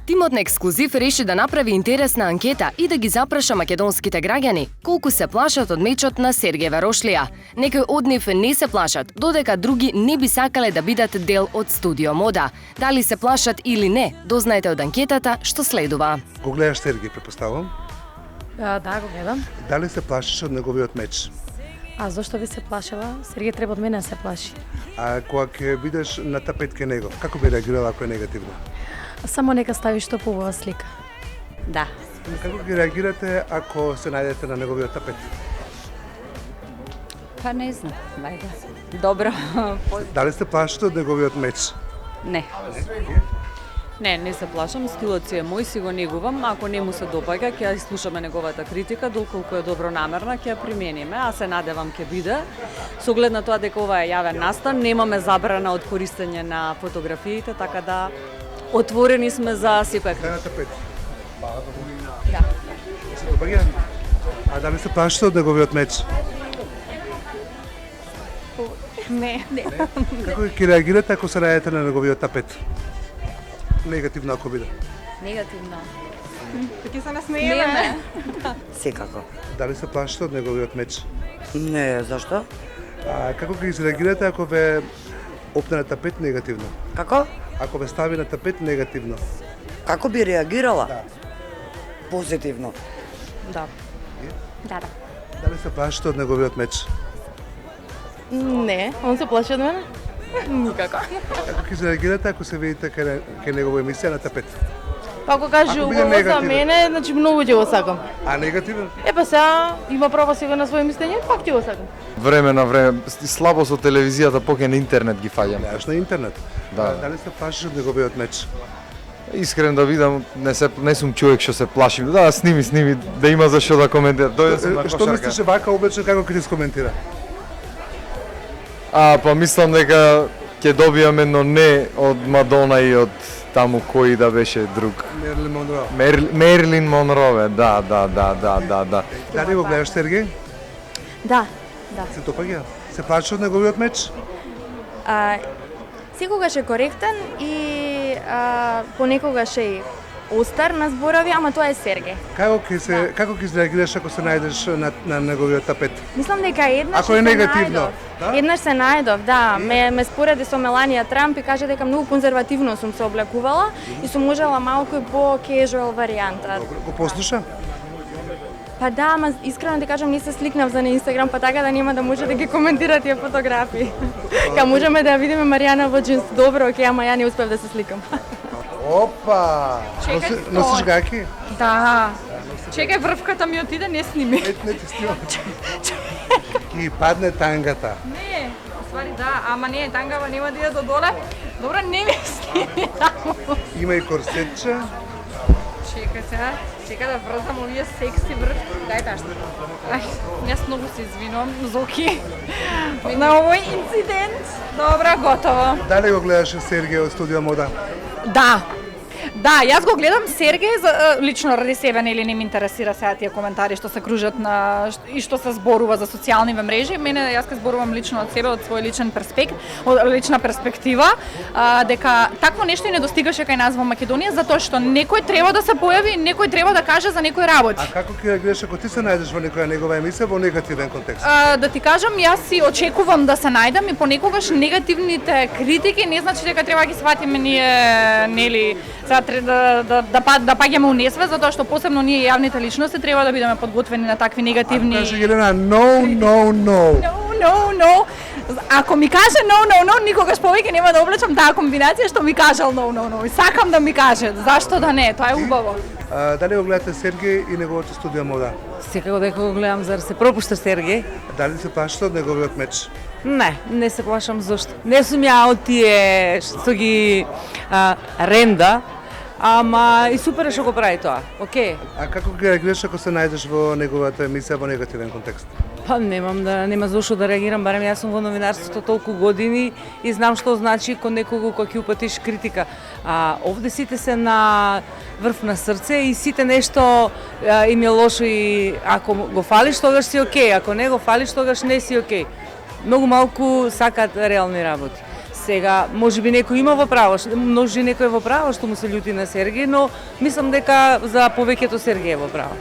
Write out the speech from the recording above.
Тимот на Ексклузив реши да направи интересна анкета и да ги запраша македонските граѓани колку се плашат од мечот на Сергеј Варошлија. Некои од нив не се плашат, додека други не би сакале да бидат дел од Студио Мода. Дали се плашат или не, дознаете од анкетата што следува. Го гледаш Сергеј, препоставам? Да, го гледам. Дали се плашиш од неговиот меч? А зошто би се плашела? Сергеј треба од мене да се плаши. А кога ќе бидеш на тапет ке него, како би реагирала ако е негативно? Само нека стави што побава слика. Да. Како ги реагирате ако се најдете на неговиот тапет? Па не знам, вајде. Добро. Дали се плашите од неговиот меч? Не. Не се плашам, стилот си е мој, си го негувам, ако не му се допаѓа, ќе ја слушаме неговата критика, доколку е добронамерна, ќе ја примениме, а се надевам ќе биде. Со оглед на тоа дека ова е јавен настан, немаме забрана од користење на фотографиите, така да отворени сме за секоја критика. На тапет. Да. Се допаѓа? А дали се плашите од неговиот меч? Не. Како ќе реагирате ако се најдете на неговиот тапет? Негативно ако биде. Негативно. Таки се насмееме. Секако. Дали се плашите од неговиот меч? Не, зашто? А како ќе изреагирате ако ве опне на тапет негативно? Како? Ако ве стави на тапет негативно? Како би реагирала? Да. Позитивно. Да. Да. Дали се плашите од неговиот меч? Не, он се плаши од мене? Никако. Како ќе изреагирате ако се видите кај негова емисија на тапет? Па ако каже Ако биде убаво за негативен. мене, значи многу ќе го сакам. А негативен? Па сега има право сега на свое мислење, пак ќе го сакам. Време на време, слабо со телевизијата, поќе на интернет ги фаќам. Гледаш на интернет? Да. Дали се плашиш од неговиот меч? Искрен да видам, не сум човек што се плашим. Да, сними, да има за што да коментира. Дојде сум на Што кошарка. мислиш вака облечен како ќе ти скоментира? Па мислам дека ќе добијам едно не од Мадона и од таму кој да беше друг. Мерлин Монро. Мерлин Монрове, да. Дали го гледаш Сергеј? Да. Се допаѓа? Се плашиш од неговиот меч? Секогаш е коректен и понекогаш е и остар на зборови, ама тоа е Сергеј. Како ќе изреагираш ако се најдеш на неговиот тапет? Мислам дека еднаш Ако е се негативно, најдов. да? Еднаш се најдов, да. Ме спореди со Меланија Трамп и кажа дека многу конзервативно сум се облекувала и сум можела малку и по-кежуал варијанта. Го послуша? Па да, ама искрено ти кажам, не се сликнав за на Инстаграм, па така да нема да може да ги коментира тие фотографии. Ка можеме да ја видиме Маријана во джинс. Добро, окей, ама ја не успев да се сликам. Опа! Носиш гаки? Да. Чекај, врвката ми отиде, не сними. Не ти снимам. Ки падне тангата. Не, ствари да, ама не, тангава нема да иде до доле. Добро, не ми сними. Има и корсетче. Чекај сега, чекај да врзам овие секси врвки. Дај ташно. Јас многу се извинувам, Зоки, на овој инцидент. Добра, готово. Дали го гледаше Сергеј од Студио Мода? Да, јас го гледам Сергеј лично ради себе, нели не ме интересира сега тие коментари што се кружат и што се зборува за социјални мрежи. Мене јас ке зборувам лично од себе, од свој лична перспектива, дека такво нешто и не достигаше кај нас во Македонија, затоа што некој треба да се појави, некој треба да каже за некој работи. А како ќе реагираш ако ти се најдеш во некоја негова емисија во негативен контекст? Да ти кажам, јас си очекувам да се најдам и понекогаш негативните критики не значи дека треба да ги сватиме ние, нели, да паѓаме у несвест, затоа што посебно ние јавните личности треба да бидеме подготвени на такви негативни. Каже Елена, no. No. Ако ми каже no, никогаш повеќе нема да облечам таа комбинација што ми кажал no. И сакам да ми каже, зашто да не, тоа е убаво. Дали го гледате Сергеј и неговото Студио Мода? Секако дека го гледам, зар се пропушта Сергеј? Дали се плашите од неговиот меч? Не се плашам зошто. Не сум ја од тие што ги ренда, ама и супер е што го прави тоа. Океј. А како ќе реагираш ако се најдеш во неговата емисија во негативен контекст? Па нема зошто да реагирам, барем јас сум во новинарството толку години и знам што значи кон некого кога ќе упатиш критика. Овде сите се на врв на срце и сите нешто им е лошо и ако го фалиш тогаш си окей, ако не го фалиш тогаш не си окей. Многу малку сакаат реални работи. Сега, може би некој има во право, може некој е во право што му се љути на Сергеј, но мислам дека за повеќето Сергеј е во право.